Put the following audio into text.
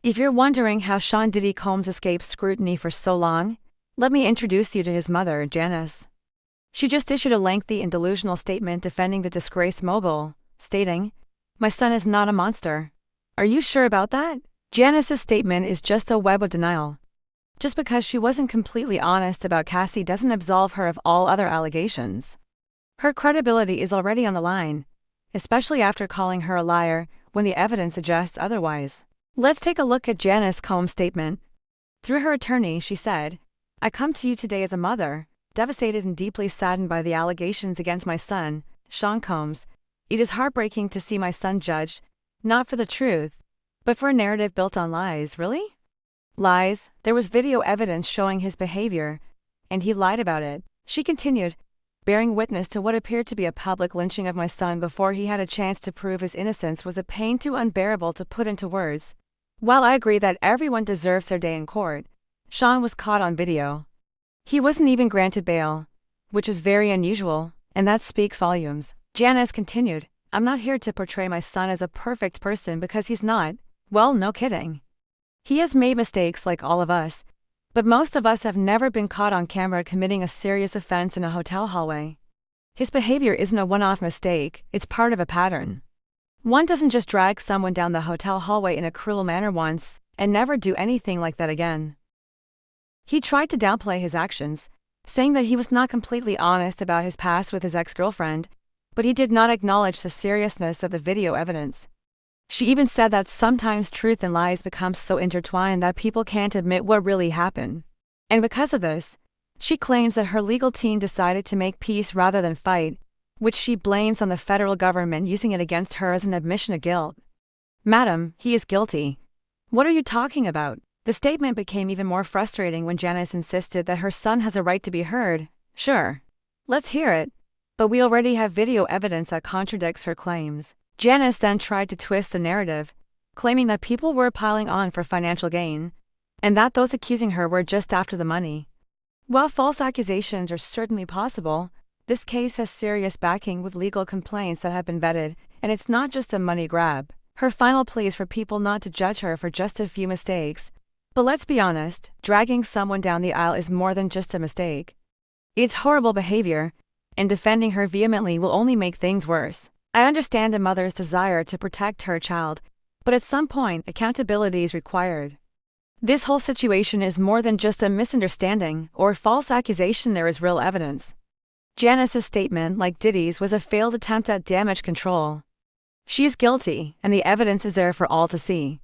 If you're wondering how Sean Diddy Combs escaped scrutiny for so long, let me introduce you to his mother, Janice. She just issued a lengthy and delusional statement defending the disgraced mogul, stating, "My son is not a monster. Are you sure about that?" Janice's statement is just a web of denial. Just because she wasn't completely honest about Cassie doesn't absolve her of all other allegations. Her credibility is already on the line, especially after calling her a liar when the evidence suggests otherwise. Let's take a look at Janice Combs' statement. Through her attorney, she said, "I come to you today as a mother, devastated and deeply saddened by the allegations against my son, Sean Combs. It is heartbreaking to see my son judged, not for the truth, but for a narrative built on lies." Really? Lies? There was video evidence showing his behavior, and he lied about it. She continued, "Bearing witness to what appeared to be a public lynching of my son before he had a chance to prove his innocence was a pain too unbearable to put into words. While I agree that everyone deserves their day in court, Sean was caught on video. He wasn't even granted bail, which is very unusual, and that speaks volumes." Janice continued, "I'm not here to portray my son as a perfect person because he's not. Well, no kidding. He has made mistakes like all of us, but most of us have never been caught on camera committing a serious offense in a hotel hallway. His behavior isn't a one-off mistake, it's part of a pattern. One doesn't just drag someone down the hotel hallway in a cruel manner once and never do anything like that again." He tried to downplay his actions, saying that he was not completely honest about his past with his ex-girlfriend, but he did not acknowledge the seriousness of the video evidence. She even said that sometimes truth and lies become so intertwined that people can't admit what really happened. And because of this, she claims that her legal team decided to make peace rather than fight, which she blames on the federal government using it against her as an admission of guilt. "Madam, he is guilty. What are you talking about?" The statement became even more frustrating when Janice insisted that her son has a right to be heard. "Sure. Let's hear it. But we already have video evidence that contradicts her claims." Janice then tried to twist the narrative, claiming that people were piling on for financial gain, and that those accusing her were just after the money. While false accusations are certainly possible, this case has serious backing with legal complaints that have been vetted, and it's not just a money grab. Her final plea is for people not to judge her for just a few mistakes. But let's be honest, dragging someone down the aisle is more than just a mistake. It's horrible behavior, and defending her vehemently will only make things worse. I understand a mother's desire to protect her child, but at some point, accountability is required. This whole situation is more than just a misunderstanding or false accusation, there is real evidence. Janice's statement, like Diddy's, was a failed attempt at damage control. She is guilty, and the evidence is there for all to see.